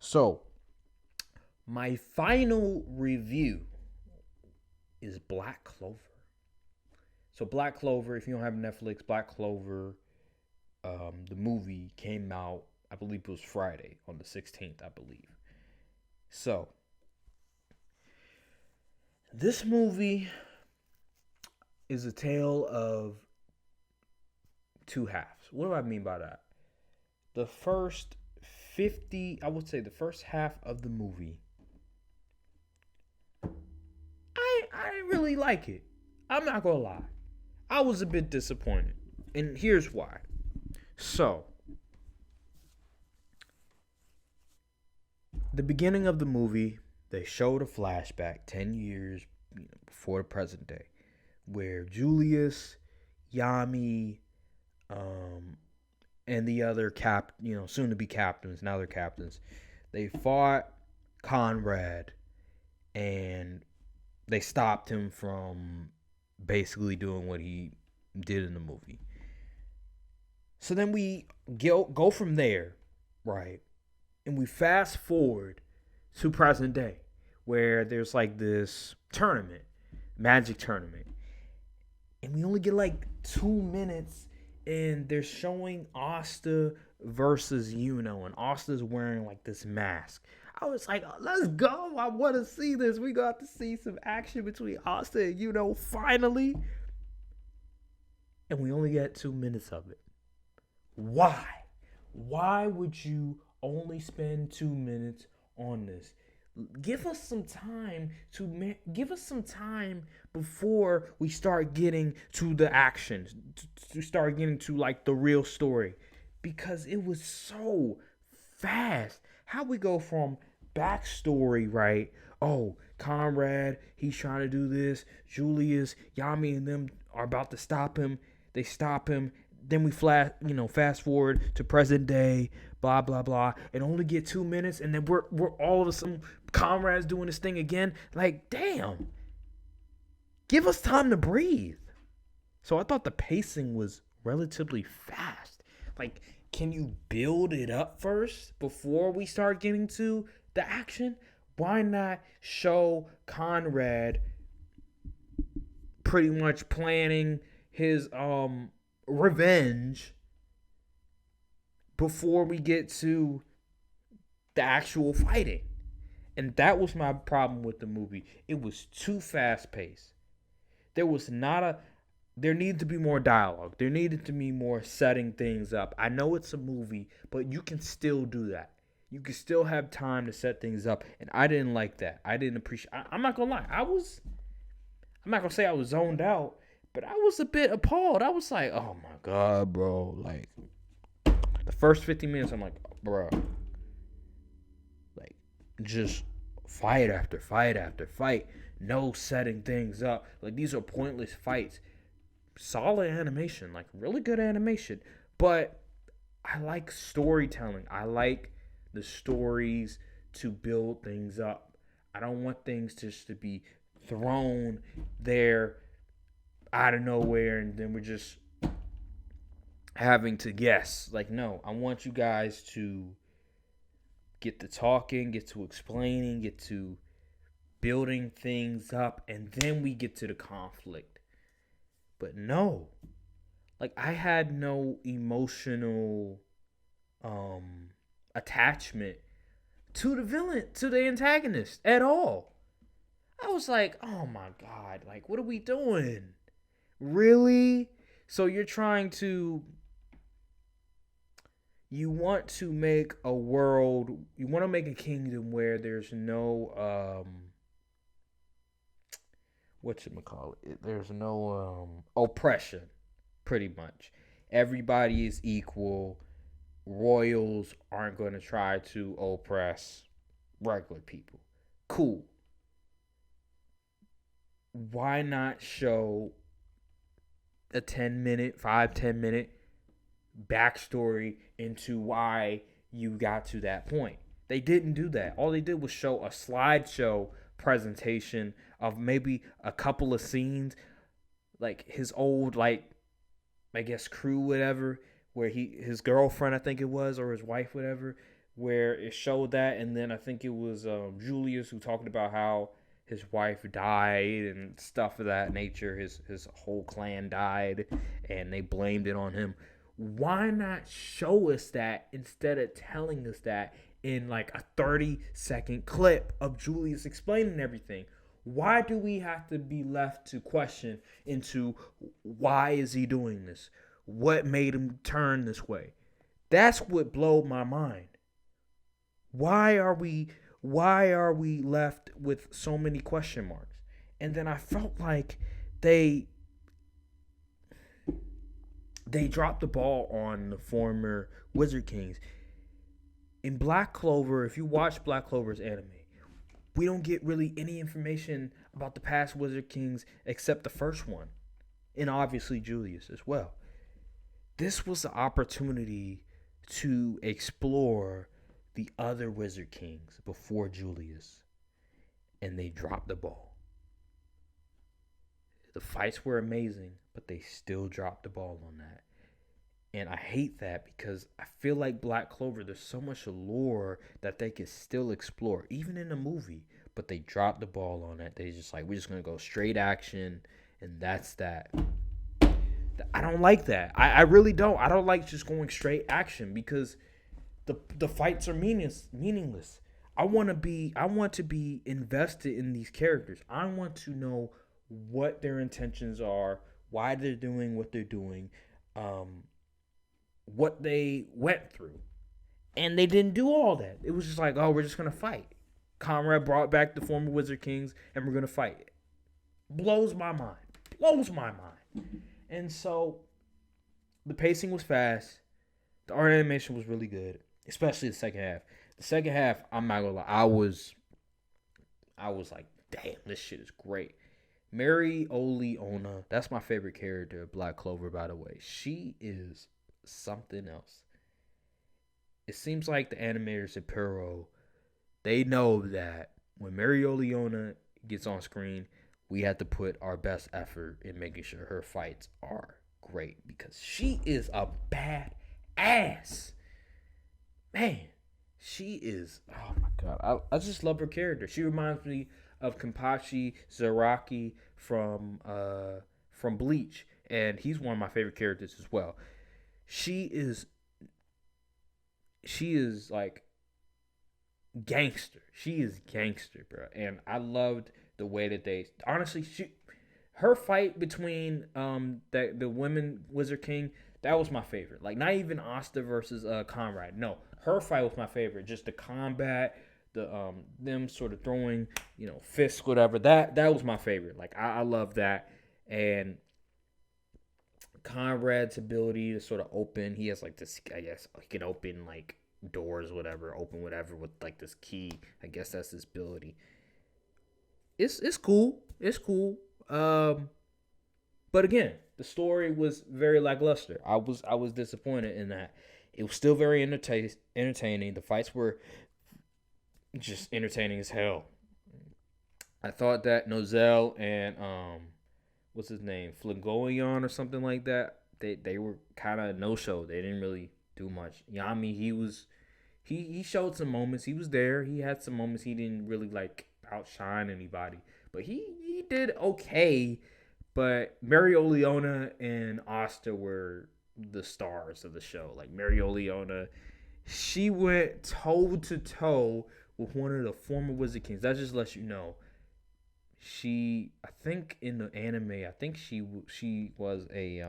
So, my final review is Black Clover. So, Black Clover, if you don't have Netflix, Black Clover, the movie came out, I believe it was Friday on the 16th, I believe. So, this movie is a tale of two halves. What do I mean by that? The first I would say the first half of the movie, I didn't really like it. I'm not gonna lie. I was a bit disappointed. And here's why. So, the beginning of the movie, they showed a flashback 10 years before the present day, where Julius, Yami, and the other soon to be captains, now they're captains, they fought Conrad and they stopped him from basically doing what he did in the movie. So then we go from there, right? And we fast forward to present day, where there's like this tournament, magic tournament. And we only get like 2 minutes, and they're showing Asta versus Yuno, and Asta's wearing like this mask. I was like, let's go. I want to see this. We got to see some action between Asta and Yuno finally. And we only get 2 minutes of it. Why? Why would you only spend 2 minutes on this? Give us some time before we start getting to the action, to start getting to like the real story, because it was so fast. How we go from backstory, right? Oh, Conrad, he's trying to do this. Julius, Yami, and them are about to stop him. They stop him. Then we fast forward to present day, blah blah blah, and only get 2 minutes, and then we're all of a sudden Conrad's doing this thing again. Like, damn, give us time to breathe. So I thought the pacing was relatively fast. Like, can you build it up first before we start getting to the action? Why not show Conrad pretty much planning his revenge before we get to the actual fighting? And that was my problem with the movie. It was too fast paced. There needed to be more dialogue. There needed to be more setting things up. I know it's a movie, but you can still do that. You can still have time to set things up. And I didn't like that. I didn't appreciate. I'm not gonna lie. I'm not gonna say I was zoned out, but I was a bit appalled. I was like, oh my God, bro. Like, the first 50 minutes, I'm like, bro. Like, just fight after fight after fight. No setting things up. Like, these are pointless fights. Solid animation. Like, really good animation. But I like storytelling. I like the stories to build things up. I don't want things just to be thrown there out of nowhere, and then we're just having to guess. Like, no, I want you guys to get to talking, get to explaining, get to building things up, and then we get to the conflict. But no, like, I had no emotional attachment to the villain, to the antagonist at all. I was like, oh my God, like, what are we doing? Really? So you want to make a world, you want to make a kingdom where there's no, there's no oppression, pretty much. Everybody is equal. Royals aren't going to try to oppress regular people. Cool. Why not show a 10 minute backstory into why you got to that point? They didn't do that. All they did was show a slideshow presentation of maybe a couple of scenes, like his old, like, I guess, crew, whatever, where his girlfriend, I think it was, or his wife, whatever, where it showed that, and then I think it was Julius who talked about how his wife died and stuff of that nature. His whole clan died, and they blamed it on him. Why not show us that instead of telling us that in like a 30-second clip of Julius explaining everything? Why do we have to be left to question into why is he doing this? What made him turn this way? That's what blew my mind. Why are we left with so many question marks? And then I felt like they dropped the ball on the former Wizard Kings. In Black Clover, if you watch Black Clover's anime, we don't get really any information about the past Wizard Kings except the first one. And obviously Julius as well. This was the opportunity to explore the other Wizard Kings before Julius. And they dropped the ball. The fights were amazing, but they still dropped the ball on that. And I hate that because I feel like Black Clover, there's so much allure that they can still explore, even in a movie. But they dropped the ball on that. They just like, we're just going to go straight action, and that's that. I don't like that. I really don't. I don't like just going straight action because the fights are meaningless. I want to be invested in these characters. I want to know what their intentions are, why they're doing what they're doing, what they went through. And they didn't do all that. It was just like, oh, we're just going to fight. Conrad brought back the former Wizard Kings, and we're going to fight. Blows my mind. Blows my mind. And so, the pacing was fast. The art animation was really good, especially the second half. The second half, I'm not going to lie, I was like, damn, this shit is great. Mary Oleona, that's my favorite character of Black Clover, by the way. She is something else. It seems like the animators at Puro, they know that when Mary Oleona gets on screen, we have to put our best effort in making sure her fights are great because she is a bad ass. Man, she is, oh my God. I just love her character. She reminds me of Kenpachi Zaraki from Bleach, and he's one of my favorite characters as well. She is like gangster. She is gangster, bro. And I loved the way that they honestly her fight between the women Wizard King, that was my favorite. Like not even Asta versus Conrad. No, her fight was my favorite. Just the combat, the them sort of throwing, fists, whatever. That was my favorite. Like I love that. And Conrad's ability to sort of open, he has like this, I guess he can open like doors, whatever, open whatever with like this key. I guess that's his ability. It's cool. It's cool. But again, the story was very lackluster. I was disappointed in that. It was still very entertaining. The fights were just entertaining as hell. I thought that Nozel and what's his name, Flagoyan or something like that, they were kind of no show. They didn't really do much. Yami, he showed some moments. He was there. He had some moments. He didn't really like outshine anybody, but he did okay. But Mary Oleona and Asta were the stars of the show. Like Mary Oleona, she went toe to toe with one of the former Wizard Kings. That just lets you know. I think in the anime, I think she was a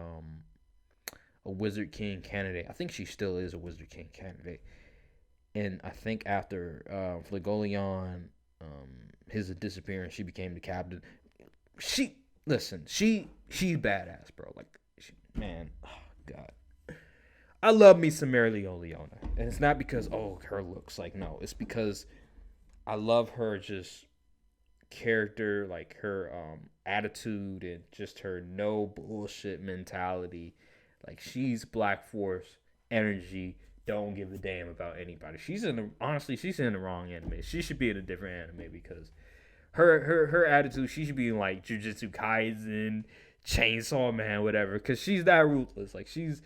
Wizard King candidate. I think she still is a Wizard King candidate. And I think after Flagoyan, his disappearance, she became the captain. She's badass, bro. Like, man, oh God. I love me some Mary Oleona. And it's not because, her looks. Like, no. It's because I love her just character, like her attitude and just her no bullshit mentality. Like, she's Black Force energy. Don't give a damn about anybody. She's in the wrong anime. She should be in a different anime because her attitude, she should be in like Jujutsu Kaisen, Chainsaw Man, whatever. Because she's that ruthless. Like she's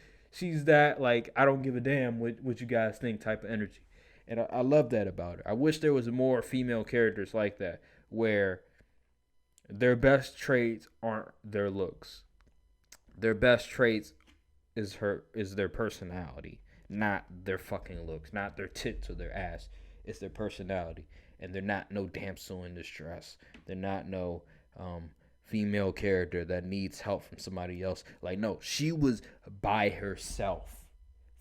that like I don't give a damn what you guys think type of energy. And I love that about her. I wish there was more female characters like that, where their best traits aren't their looks. Their best traits is their personality, not their fucking looks, not their tits or their ass. It's their personality, and they're not no damsel in distress. They're not no female character that needs help from somebody else. Like, no, she was by herself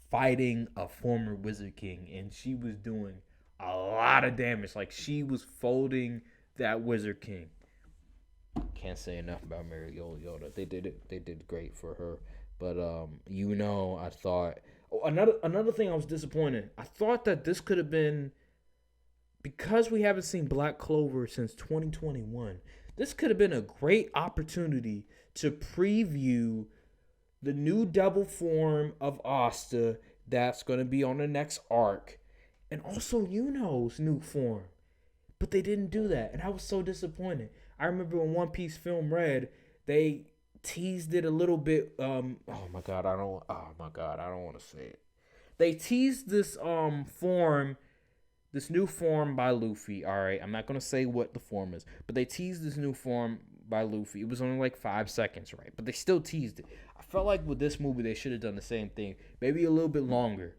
fighting a former Wizard King, and she was doing a lot of damage. Like, she was folding that Wizard King. Can't say enough about Mary Yoda. They did it. They did great for her. But I thought another thing I was disappointed. I thought that this could have been, because we haven't seen Black Clover since 2021. This could have been a great opportunity to preview the new double form of Asta that's going to be on the next arc, and also Yuno's new form. But they didn't do that, and I was so disappointed. I remember when One Piece film Red, they teased it a little bit. Oh my god, I don't want to say it. They teased this this new form by Luffy. All right, I'm not gonna say what the form is, but they teased this new form by Luffy. It was only like 5 seconds, right? But they still teased it. I felt like with this movie they should have done the same thing, maybe a little bit longer.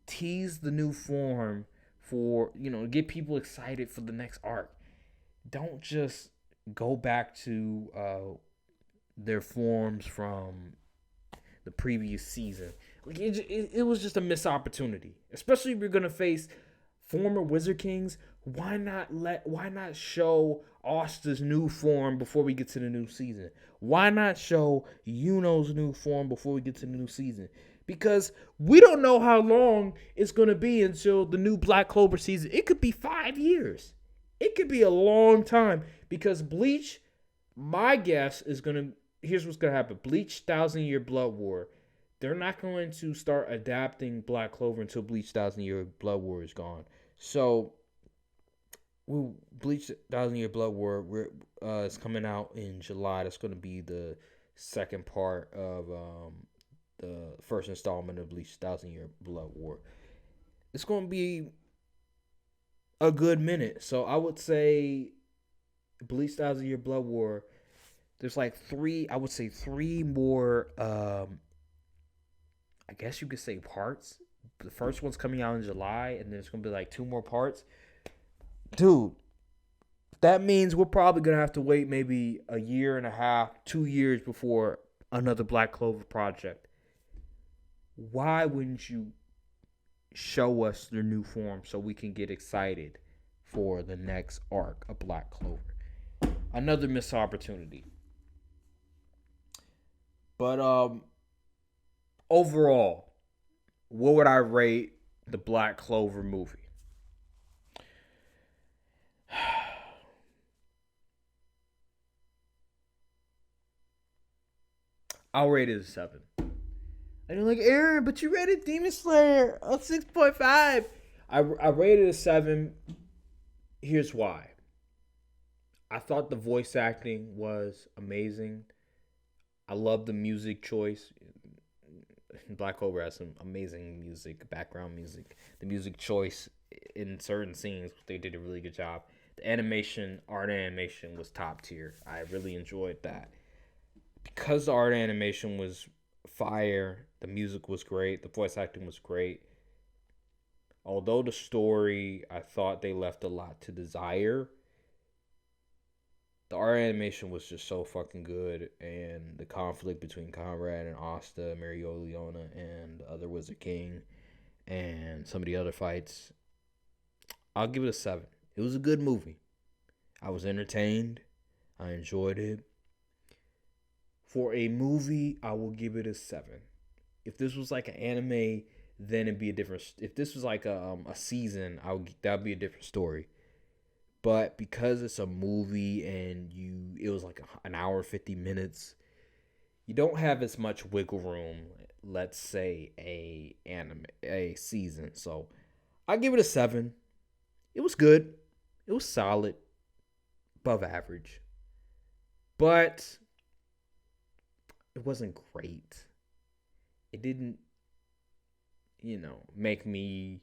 Tease the new form for, get people excited for the next arc. Don't just go back to their forms from the previous season. Like, it was just a missed opportunity, especially if you're gonna face former Wizard Kings. Why not show Asta's new form before we get to the new season? Why not show Yuno's new form before we get to the new season? Because we don't know how long it's going to be until the new Black Clover season. It could be 5 years. It could be a long time. Because Bleach, my guess is going to... Here's what's going to happen. Bleach 1,000-Year Blood War. They're not going to start adapting Black Clover until Bleach 1,000-Year Blood War is gone. So, Bleach 1,000-Year Blood War is coming out in July. That's going to be the second part of... the first installment of Bleach 1,000-Year Blood War. It's going to be a good minute. So I would say Bleach 1,000-Year Blood War, there's like three more, I guess you could say parts. The first one's coming out in July, and there's going to be like 2 more parts. Dude, that means we're probably going to have to wait maybe a year and a half, 2 years before another Black Clover project. Why wouldn't you show us their new form so we can get excited for the next arc of Black Clover? Another missed opportunity. But overall, what would I rate the Black Clover movie? I'll rate it a 7. And you're like, Aaron, but you rated Demon Slayer a 6.5. I rated a 7. Here's why. I thought the voice acting was amazing. I love the music choice. Black Clover has some amazing music, background music. The music choice in certain scenes, they did a really good job. The art animation was top tier. I really enjoyed that. Because the art animation was fire, the music was great, the voice acting was great. Although the story, I thought they left a lot to desire, the art animation was just so fucking good, and the conflict between Conrad and Asta, Mereoleona, and the other Wizard King, and some of the other fights, I'll give it a 7. It was a good movie. I was entertained. I enjoyed it. For a movie, I will give it a 7. If this was like an anime, then it'd be a different. If this was like a season, that'd be a different story. But because it's a movie and it was like an hour 50 minutes, you don't have as much wiggle room. Let's say a season. So I give it a 7. It was good. It was solid, above average, but it wasn't great. It didn't, make me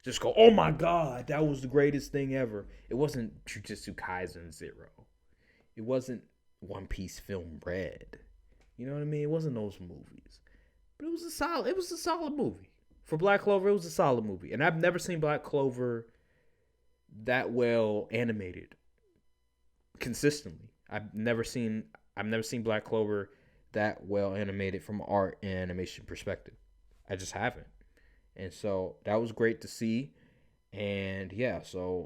just go, oh my god, that was the greatest thing ever. It wasn't Jujutsu Kaisen Zero. It wasn't One Piece Film Red. You know what I mean? It wasn't those movies. But it was a solid movie. For Black Clover, it was a solid movie. And I've never seen Black Clover that well animated consistently. I've never seen Black Clover that well animated from an art and animation perspective. I just haven't. And so that was great to see. And yeah, so